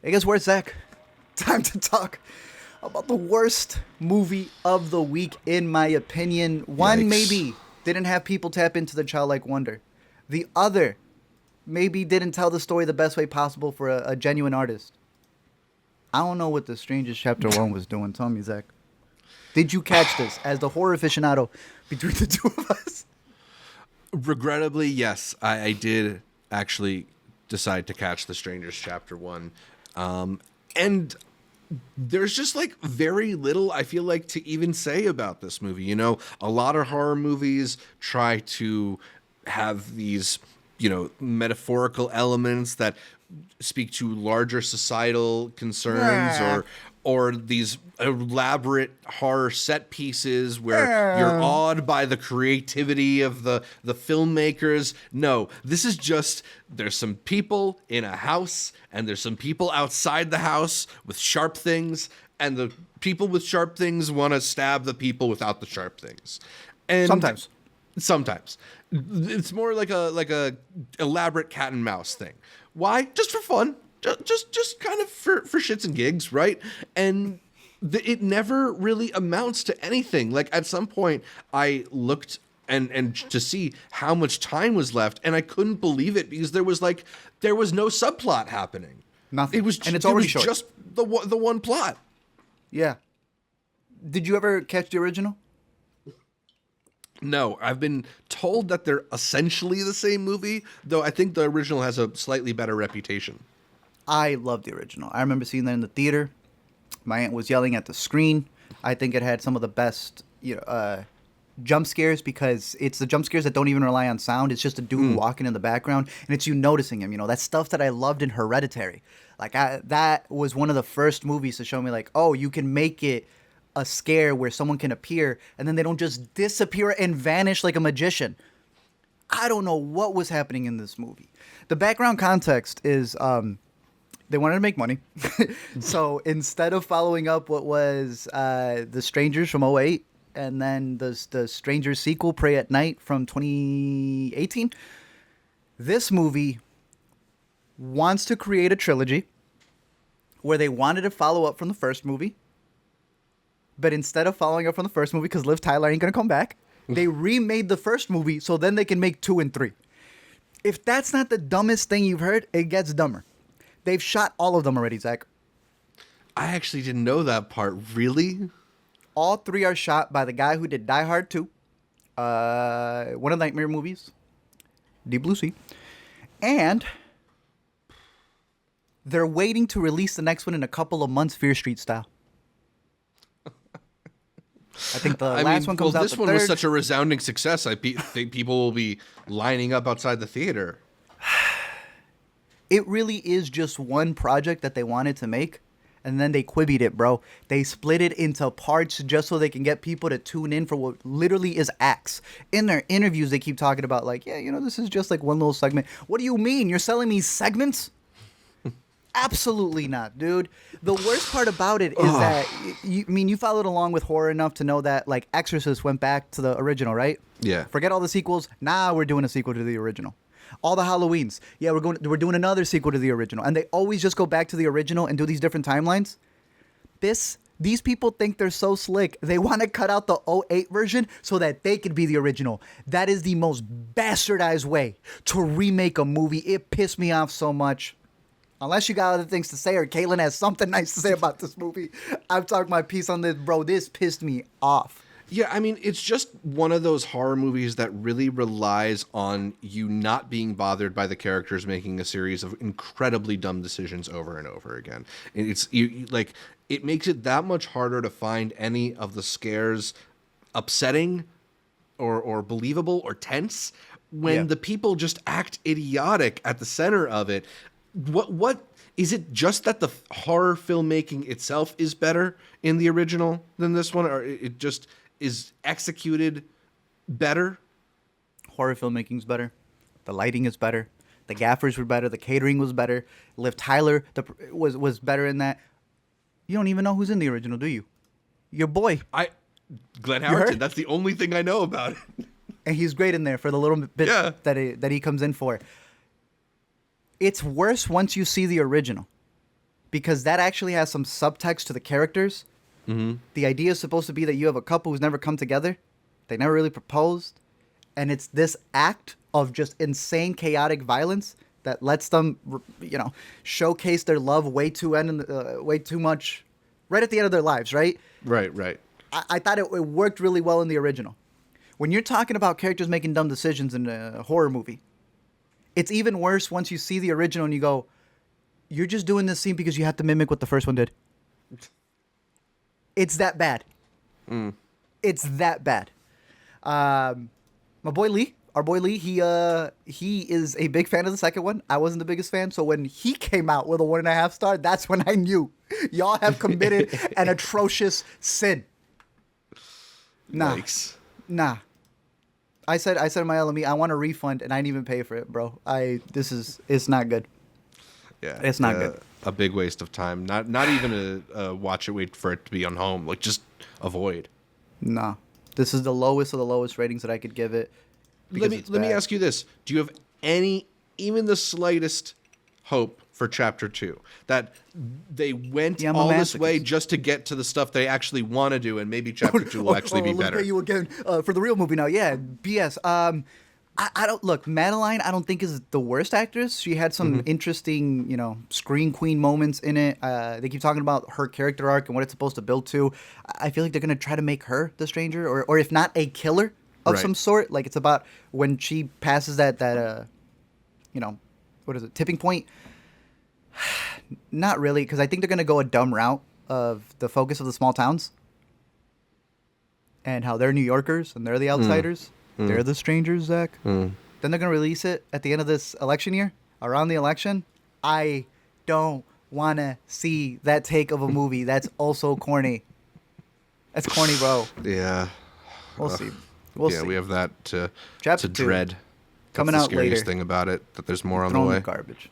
Hey, guess where, Zach? Time to talk about the worst movie of the week, in my opinion. One Yikes. maybe didn't have people tap into the childlike wonder. The other maybe didn't tell the story the best way possible for a genuine artist. I don't know what The Strangest Chapter 1 was doing. Tell me, Zach. Did you catch this as the horror aficionado between the two of us? Regrettably, yes, I did actually decide to catch The Strangers Chapter 1. And there's just like very little I feel like to even say about this movie. You know, a lot of horror movies try to have these, metaphorical elements that speak to larger societal concerns or these elaborate horror set pieces where you're awed by the creativity of the filmmakers. No, this is just, there's some people in a house and there's some people outside the house with sharp things, and the people with sharp things want to stab the people without the sharp things. And sometimes it's more like a elaborate cat and mouse thing. Why? Just for fun. Just kind of for shits and gigs, right? And it never really amounts to anything. Like, at some point, I looked and to see how much time was left, and I couldn't believe it because there was no subplot happening. Nothing. It was, and it's already short. Just the one plot. Yeah. Did you ever catch the original? No, I've been told that they're essentially the same movie, though I think the original has a slightly better reputation. I love the original. I remember seeing that in the theater. My aunt was yelling at the screen. I think it had some of the best jump scares, because it's the jump scares that don't even rely on sound. It's just a dude walking in the background, and it's you noticing him. That stuff that I loved in Hereditary. That was one of the first movies to show me, like, oh, you can make it a scare where someone can appear and then they don't just disappear and vanish like a magician. I don't know what was happening in this movie. The background context is they wanted to make money. So instead of following up what was The Strangers from '08 and then the Strangers sequel, Prey at Night, from 2018, this movie wants to create a trilogy where they wanted to follow up from the first movie. But instead of following up from the first movie, because Liv Tyler ain't going to come back, they remade the first movie so then they can make 2 and 3. If that's not the dumbest thing you've heard, it gets dumber. They've shot all of them already, Zach. I actually didn't know that part. Really? All 3 are shot by the guy who did Die Hard 2, one of the Nightmare movies, Deep Blue Sea, and they're waiting to release the next one in a couple of months, Fear Street style. I think the last one comes out. This one was such a resounding success. I think people will be lining up outside the theater. It really is just one project that they wanted to make, and then they quibbied it, bro. They split it into parts just so they can get people to tune in for what literally is acts. In their interviews, they keep talking about, like, yeah, this is just like one little segment. What do you mean? You're selling me segments? Absolutely not, dude. The worst part about it is that, you followed along with horror enough to know that, like, Exorcist went back to the original, right? Yeah. Forget all the sequels. Now we're doing a sequel to the original. All the Halloweens. Yeah, we're doing another sequel to the original. And they always just go back to the original and do these different timelines. These people think they're so slick. They want to cut out the '08 version so that they could be the original. That is the most bastardized way to remake a movie. It pissed me off so much. Unless you got other things to say, or Caitlin has something nice to say about this movie, I've talked my piece on this, bro. This pissed me off. Yeah, I mean, it's just one of those horror movies that really relies on you not being bothered by the characters making a series of incredibly dumb decisions over and over again. And it makes it that much harder to find any of the scares upsetting or believable or tense when the people just act idiotic at the center of it. What is it, just that the horror filmmaking itself is better in the original than this one, or it just is executed better? Horror filmmaking's better. The lighting is better. The gaffers were better. The catering was better. Liv Tyler was better in that. You don't even know who's in the original, do you? Your boy. Glenn Howerton. That's the only thing I know about it. And he's great in there for the little bit that he comes in for. It's worse once you see the original, because that actually has some subtext to the characters. Mm-hmm. The idea is supposed to be that you have a couple who's never come together. They never really proposed. And it's this act of just insane, chaotic violence that lets them, showcase their love way too much, right at the end of their lives, right? Right. I thought it worked really well in the original. When you're talking about characters making dumb decisions in a horror movie, it's even worse once you see the original and you go, you're just doing this scene because you have to mimic what the first one did. It's that bad. It's that bad. My boy Lee, our boy Lee, he is a big fan of the second one. I wasn't the biggest fan, so when he came out with a 1.5 star, that's when I knew y'all have committed an atrocious sin. Nah. I said in my LME, I want a refund, and I didn't even pay for it, bro. It's not good. Yeah, it's not good. A big waste of time. Not even a watch it, wait for it to be on home. Like, just avoid. Nah. This is the lowest of the lowest ratings that I could give it. Let me ask you this: do you have even the slightest hope for Chapter 2? That they went all this way just to get to the stuff they actually want to do, and maybe Chapter 2 will actually be better. Look at you again for the real movie now. Yeah, BS. I don't look. Madeline, I don't think is the worst actress. She had some interesting, screen queen moments in it. They keep talking about her character arc and what it's supposed to build to. I feel like they're gonna try to make her the stranger, or if not, a killer of some sort. Like it's about when she passes that what is it, tipping point. Not really, because I think they're gonna go a dumb route of the focus of the small towns and how they're New Yorkers and they're the outsiders. They're the strangers, Zach. Then they're going to release it at the end of this election year, around the election. I don't want to see that take of a movie. That's also corny. That's corny, bro. Yeah. We'll see. We have that to Chapter 2, dread. coming That's out the scariest later. thing about it, that there's more on the Throwing way. garbage.